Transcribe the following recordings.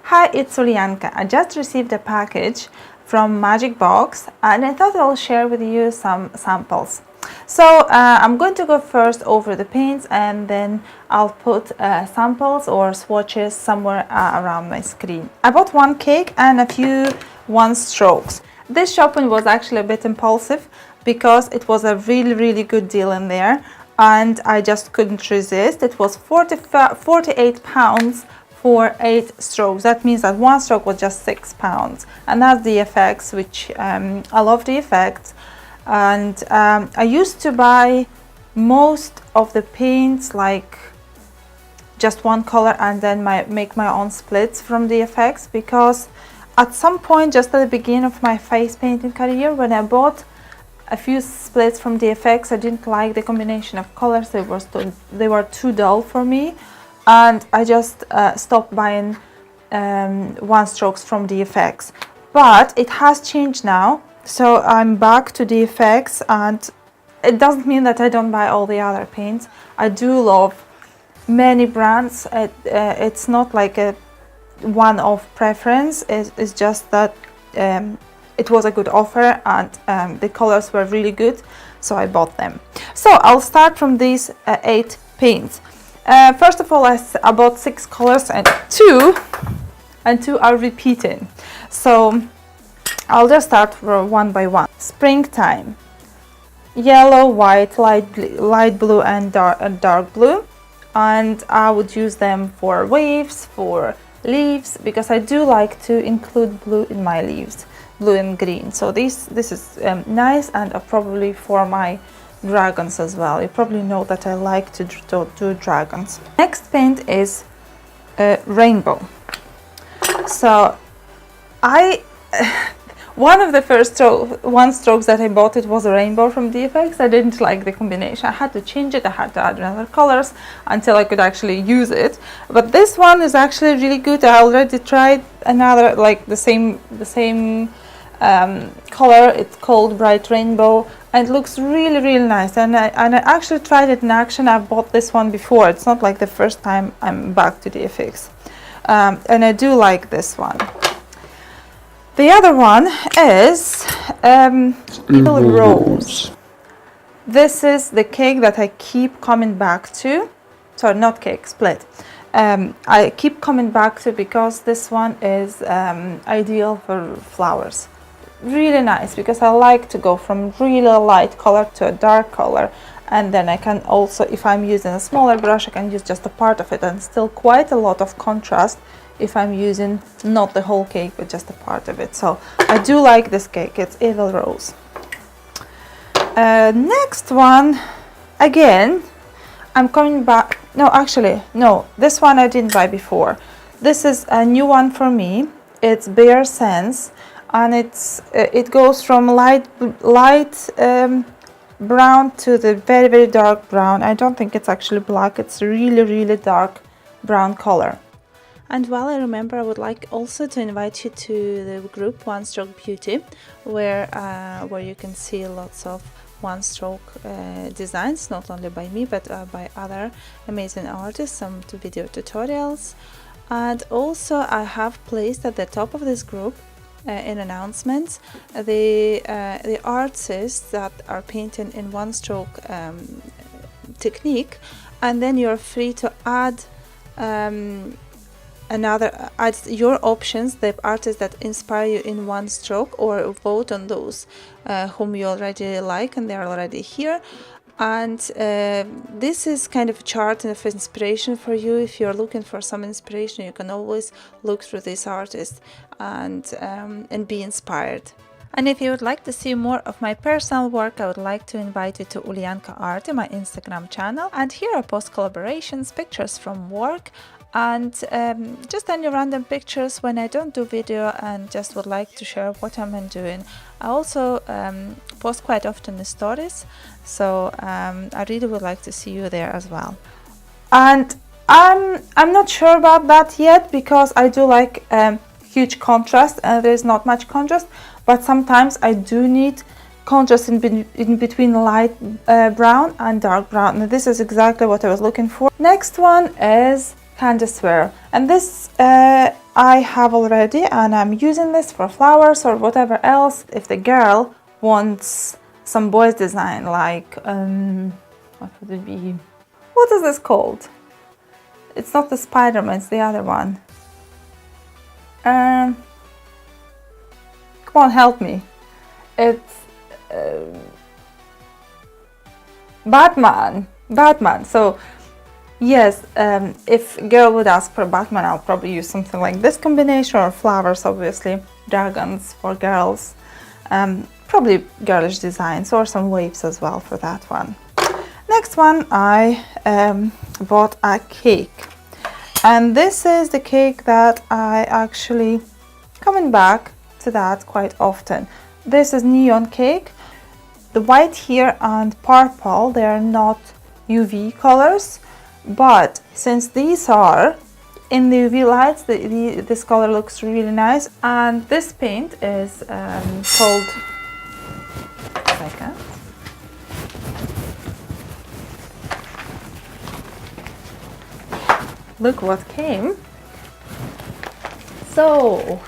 Hi, it's Ulianka. I just received a package from Magic Box and I thought I'll share with you some samples. So I'm going to go first over the paints and then I'll put samples or swatches somewhere around my screen. I bought one cake and a few one strokes. This shopping was actually a bit impulsive because it was a really good deal in there and I just couldn't resist. It was 48 pounds for 8 strokes. That means that one stroke was just £6, and that's DFX, which I love DFX. And I used to buy most of the paints like just one color and then make my own splits from DFX, because at some point just at the beginning of my face painting career, when I bought a few splits from DFX, I didn't like the combination of colors. They were too dull for me, and I just stopped buying one strokes from DFX. But it has changed now, so I'm back to DFX, and it doesn't mean that I don't buy all the other paints. I do love many brands. It's not like a one-off preference. It's just that it was a good offer and the colors were really good, so I bought them. So I'll start from these 8 paints. First of all, I bought 6 colors and two are repeating. So I'll just start one by one. Springtime, yellow, white, light blue and dark blue. And I would use them for waves, for leaves, because I do like to include blue in my leaves, blue and green. So this is nice, and probably for my dragons as well. You probably know that I like to do dragons. Next paint is rainbow. So one of the first strokes that I bought, it was a rainbow from DFX. I didn't like the combination. I had to change it. I had to add another colors until I could actually use it. But this one is actually really good. I already tried another, like the same color. It's called Bright Rainbow, and it looks really nice. And I actually tried it in action. I've bought this one before. It's not like the first time I'm back to DFX. And I do like this one. The other one is Evil Rose. This is the cake that I keep coming back to. Sorry, not cake, split. I keep coming back to because this one is ideal for flowers. Really nice, because I like to go from really light color to a dark color, and then I can also, if I'm using a smaller brush, I can use just a part of it, and still quite a lot of contrast if I'm using not the whole cake but just a part of it. So I do like this cake. It's Evil Rose. Next one, again, I'm coming back. No, actually, no, this one I didn't buy before. This is a new one for me. It's Bare Sence, and it goes from light brown to the very dark brown. I don't think it's actually black. It's really dark brown color. And while I remember, I would like also to invite you to the group One Stroke Beauty, where you can see lots of one-stroke designs, not only by me but by other amazing artists, some video tutorials. And also I have placed at the top of this group in announcements the artists that are painting in one-stroke technique, and then you're free to add add your options, the artists that inspire you in one stroke, or vote on those whom you already like and they're already here. And this is kind of a chart of inspiration for you. If you're looking for some inspiration, you can always look through this artist and be inspired. And if you would like to see more of my personal work, I would like to invite you to Ulianka Art, my Instagram channel. And here I post collaborations, pictures from work, and just any random pictures when I don't do video and just would like to share what I'm doing. I also post quite often the stories, so I really would like to see you there as well. And I'm not sure about that yet, because I do like huge contrast, and there's not much contrast, but sometimes I do need contrast in between light brown and dark brown, and this is exactly what I was looking for. Next one is Swirl, and this I have already, and I'm using this for flowers or whatever else. If the girl wants some boys design, like what would it be? What is this called? It's not the Spider-Man, it's the other one. Come on, help me. It's Batman. So yes, if girl would ask for Batman, I'll probably use something like this combination, or flowers, obviously, dragons for girls, probably girlish designs, or some waves as well for that one. Next one, I bought a cake, and this is the cake that I actually coming back to that quite often. This is neon cake. The white here and purple, they are not UV colors, but since these are in the UV lights, this color looks really nice. And this paint is called, second. Look what came. So,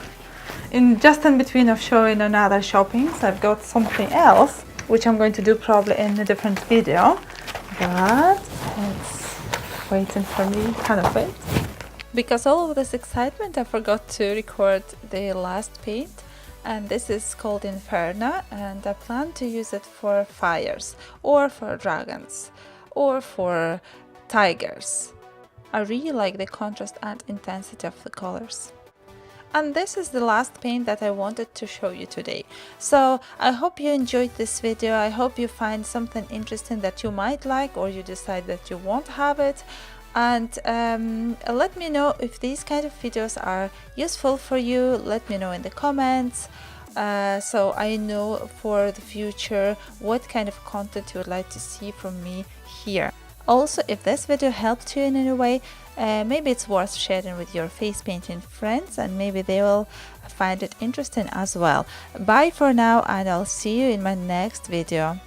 in between of showing another shoppings, I've got something else, which I'm going to do probably in a different video, but it's waiting for me, kind of wait. Because all of this excitement, I forgot to record the last paint, and this is called Inferno, and I plan to use it for fires, or for dragons, or for tigers. I really like the contrast and intensity of the colors. And this is the last paint that I wanted to show you today. So I hope you enjoyed this video. I hope you find something interesting that you might like, or you decide that you won't have it. And let me know if these kind of videos are useful for you. Let me know in the comments, so I know for the future what kind of content you would like to see from me here. Also, if this video helped you in any way, maybe it's worth sharing with your face painting friends, and maybe they will find it interesting as well. Bye for now, and I'll see you in my next video.